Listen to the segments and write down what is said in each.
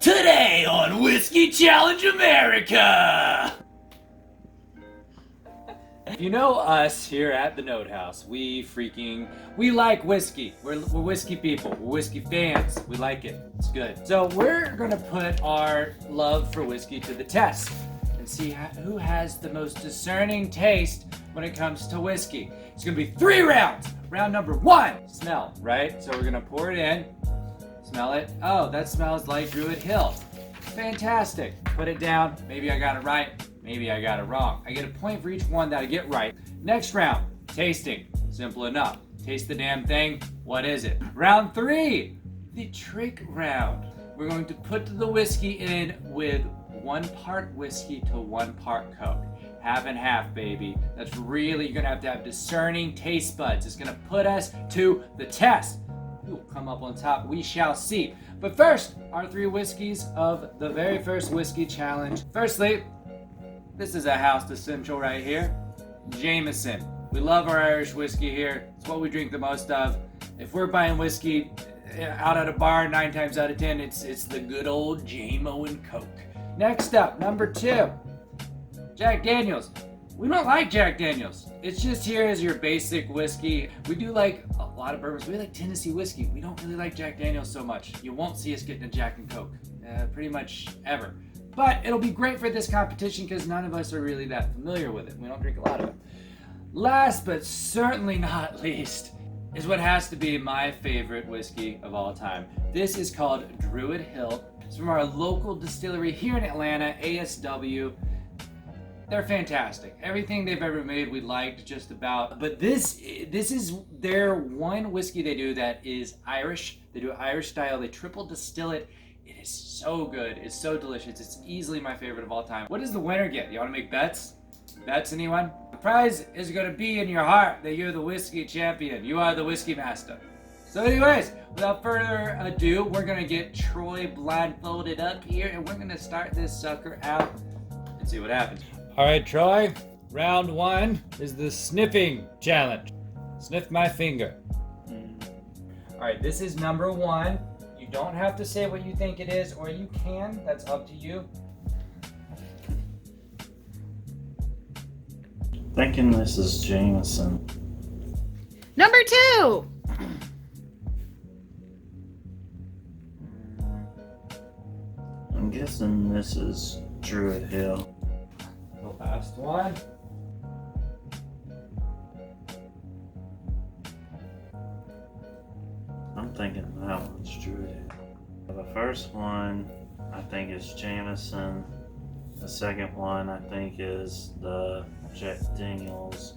Today on Whiskey Challenge America! You know us here at the Node House, we like whiskey. We're whiskey people, we're whiskey fans. We like it, it's good. So we're gonna put our love for whiskey to the test and see who has the most discerning taste when it comes to whiskey. It's gonna be 3 rounds. Round number 1, smell, right? So we're gonna pour it in, smell it. Oh, that smells like Druid Hill. Fantastic. Put it down. Maybe I got it right. Maybe I got it wrong. I get a point for each one that I get right. Next round, tasting. Simple enough. Taste the damn thing. What is it? Round 3, the trick round. We're going to put the whiskey in with 1 part whiskey to 1 part Coke. Half and half, baby. That's really, you're gonna have discerning taste buds. It's gonna put us to the test. Who will come up on top? We shall see. But first, our 3 whiskeys of the very first whiskey challenge. Firstly, this is a house essential right here. Jameson. We love our Irish whiskey here. It's what we drink the most of. If we're buying whiskey out at a bar, 9 times out of 10, it's the good old Jamo and Coke. Next up, number 2, Jack Daniels. We don't like Jack Daniels. It's just here as your basic whiskey. We do like a lot of bourbons. We like Tennessee whiskey. We don't really like Jack Daniels so much. You won't see us getting a Jack and Coke, pretty much ever. But it'll be great for this competition because none of us are really that familiar with it. We don't drink a lot of it. Last but certainly not least is what has to be my favorite whiskey of all time. This is called Druid Hill. It's from our local distillery here in Atlanta, ASW. They're fantastic. Everything they've ever made we liked just about. But this is their one whiskey they do that is Irish. They do it Irish style. They triple distill it. It is so good. It's so delicious. It's easily my favorite of all time. What does the winner get? You want to make bets? Bets, anyone? The prize is going to be in your heart that you're the whiskey champion. You are the whiskey master. So anyways, without further ado, we're going to get Troy blindfolded up here and we're going to start this sucker out and see what happens. All right, Troy, round 1 is the sniffing challenge. Sniff my finger. All right, this is number 1. You don't have to say what you think it is, or you can. That's up to you. Thinking this is Jameson. Number 2. I'm guessing this is Druid Hill. The last one. I'm thinking that one's Druid Hill. The first one, I think is Jameson. The second one, I think is the Jack Daniels.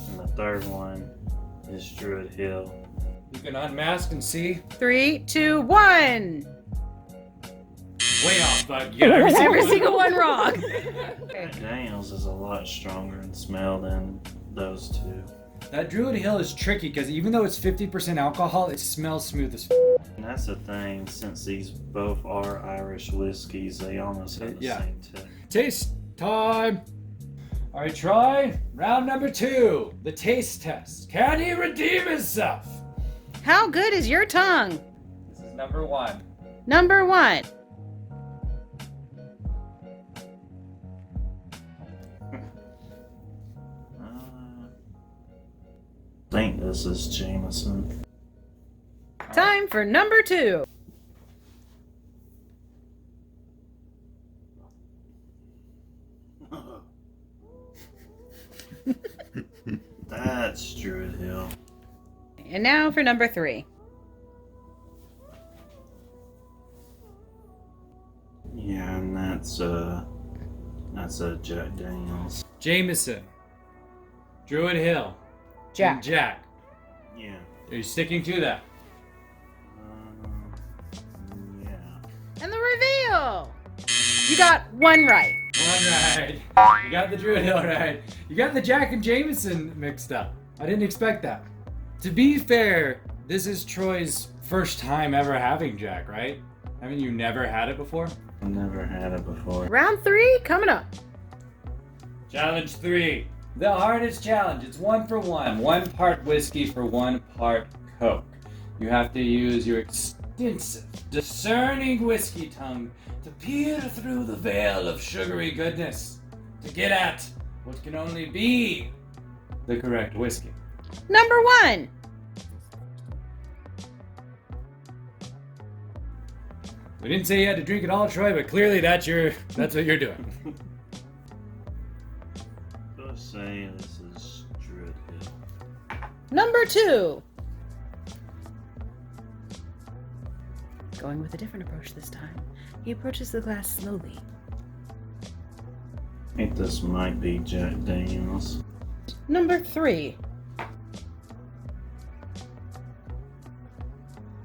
And the third one is Druid Hill. You can unmask and see. 3, 2, 1. Way off, bud. You got Every single one wrong. Jack Daniels is a lot stronger in smell than those 2. That Druid Hill is tricky because even though it's 50% alcohol, it smells smooth as And that's the thing, since these both are Irish whiskeys, they almost have the same taste. Taste time. All right, Troy, round number 2, the taste test. Can he redeem himself? How good is your tongue? This is number 1. Number 1. I think this is Jameson. Time for number 2. That's Druid Hill. And now for number 3. Yeah, and that's a Jack Daniels. Jameson. Druid Hill. Jack. And Jack. Yeah. Are you sticking to that? Yeah. And the reveal. You got 1 right. 1 right. You got the Druid Hill right. You got the Jack and Jameson mixed up. I didn't expect that. To be fair, this is Troy's first time ever having Jack, right? Haven't you never had it before? I've never had it before. Round 3 coming up. Challenge 3. The hardest challenge. It's 1 for 1. 1 part whiskey for 1 part Coke. You have to use your discerning whiskey tongue to peer through the veil of sugary goodness to get at what can only be the correct whiskey. Number 1. We didn't say you had to drink it all, Troy, but clearly that's what you're doing. Let's say this is Druid Hill. Number 2. Going with a different approach this time. He approaches the glass slowly. I think this might be Jack Daniels. Number 3.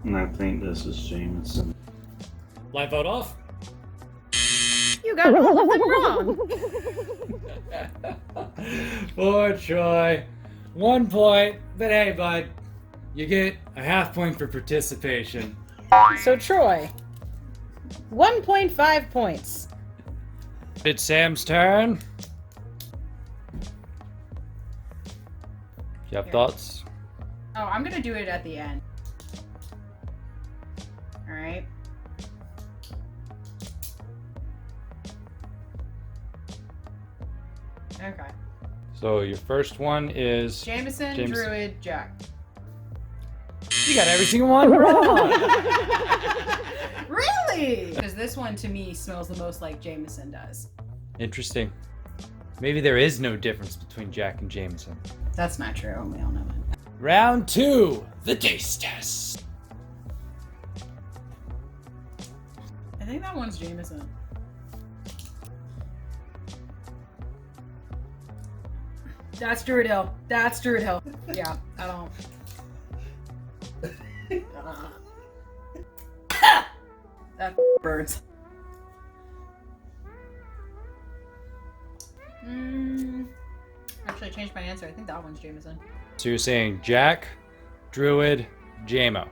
And I think this is Jameson. Blindfold off. You got all of them wrong. Poor Troy. 1 point, but hey, bud, you get a half point for participation. So Troy, 1.5 points. It's Sam's turn. You have Here. thoughts? Oh, I'm gonna do it at the end. All right. Okay. So your first one is Jameson, Druid, Jack. You got every single one wrong. Really? Because this one to me smells the most like Jameson does. Interesting. Maybe there is no difference between Jack and Jameson. That's not true. We all know it. Round 2, the taste test. I think that one's Jameson. That's Druid Hill. That's Druid Hill. Yeah, I don't. That burns. Actually, I changed my answer. I think that one's Jameson. So you're saying Jack, Druid, Jamo.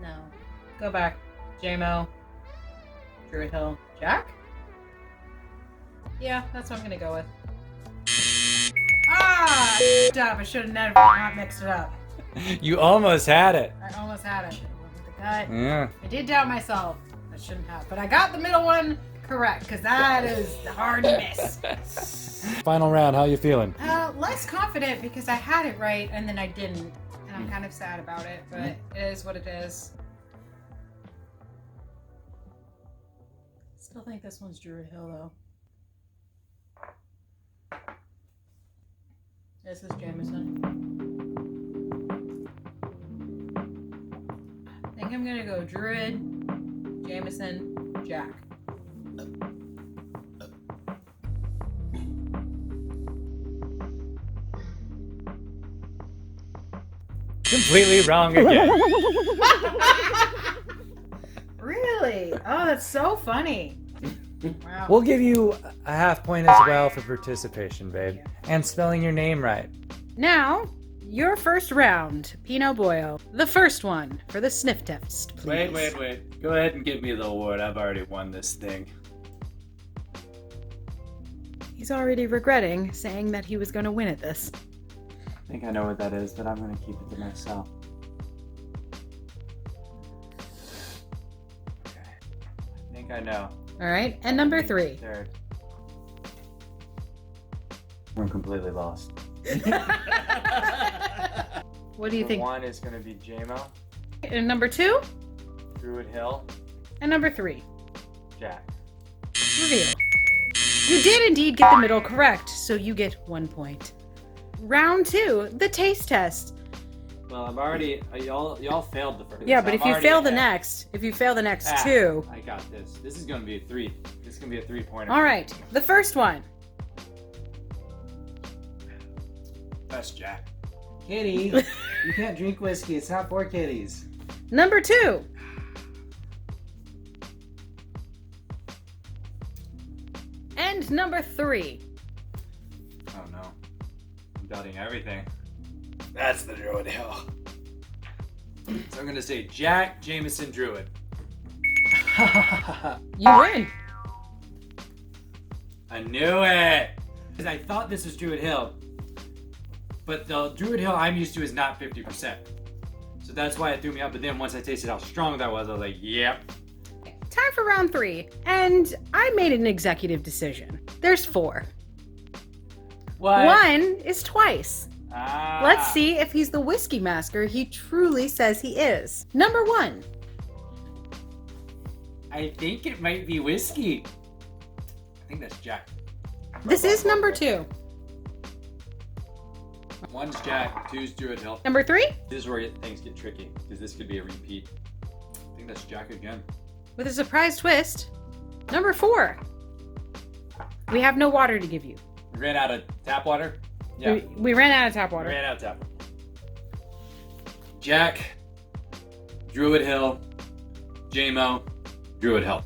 No. Go back. Jamo. Druid Hill. Jack? Yeah, that's what I'm gonna go with. Ah! I should have never not mixed it up. You almost had it. I almost had it. Went with the gut. Yeah. I did doubt myself. I shouldn't have. But I got the middle one correct, because that is the hard miss. Final round, how you feeling? Less confident because I had it right and then I didn't. And I'm kind of sad about it, but it is what it is. Still think this one's Druid Hill, though. This is Jameson. I think I'm gonna go Druid, Jameson, Jack. Completely wrong again. Really? Oh, that's so funny. Wow. We'll give you a half point as well for participation, babe. And spelling your name right. Now, your first round, Pinot Boyle. The first one for the sniff test, please. Wait. Go ahead and give me the award. I've already won this thing. He's already regretting saying that he was going to win at this. I think I know what that is, but I'm going to keep it to myself. Okay. I think I know. All right, and number 3. Third. I'm completely lost. What do you think? One is going to be Jamo, And number 2? Druid Hill, And number 3? Jack. Reveal. You did indeed get the middle correct, so you get 1 point. Round 2, the taste test. Well, I'm already. Y'all failed the first. Yeah, so but I'm if you already fail the ahead. next, if you fail the next Ah, 2. I got this. This is going to be a 3. This is going to be a 3-pointer. All right, the first one. That's Jack. Kitty, you can't drink whiskey. It's not for kitties. Number 2. And number 3. Oh no. I'm doubting everything. That's the Druid Hill. So I'm gonna say Jack, Jameson, Druid. You win. I knew it! Because I thought this was Druid Hill. But the Druid Hill I'm used to is not 50%. So that's why it threw me out. But then once I tasted how strong that was, I was like, yep. Time for round 3. And I made an executive decision. There's 4. What? 1 is twice. Ah. Let's see if he's the whiskey master he truly says he is. Number 1. I think it might be whiskey. I think that's Jack. This is number 2. 1's Jack, 2's Druid Hill. Number 3, This is where things get tricky, because this could be a repeat. I think that's Jack again. with a surprise twist. Number 4. We have no water to give you. We ran out of tap water? Yeah. We ran out of tap We water. ran out of tap water. Jack, Druid Hill, JMO, Druid Hill.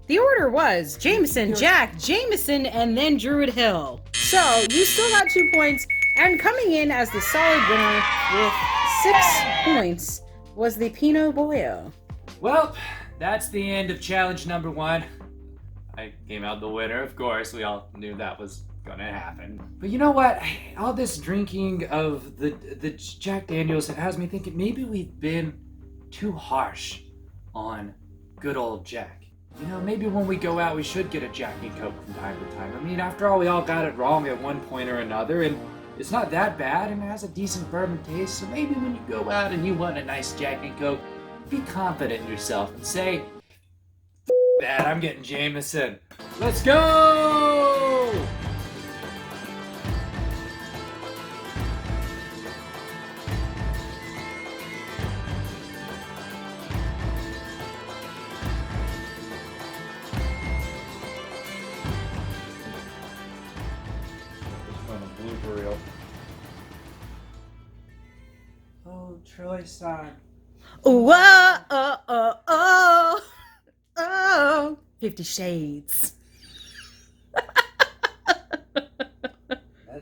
The order was Jameson, Jack, Jameson, and then Druid Hill. So you still got 2 points, and coming in as the solid winner with 6 points was the Pinot Boyo. Well, that's the end of challenge number 1. I came out the winner, of course. We all knew that was gonna happen. But you know what? All this drinking of the Jack Daniels, it has me thinking maybe we've been too harsh on good old Jack. You know, maybe when we go out, we should get a Jack and Coke from time to time. I mean, after all, we all got it wrong at one point or another, and it's not that bad, and it has a decent bourbon taste. So maybe when you go out and you want a nice Jack and Coke, be confident in yourself and say, "F that, I'm getting Jameson. Let's go!" Blooper reel. Oh, Troy-san. Oh, oh, oh, oh, oh. 50 Shades.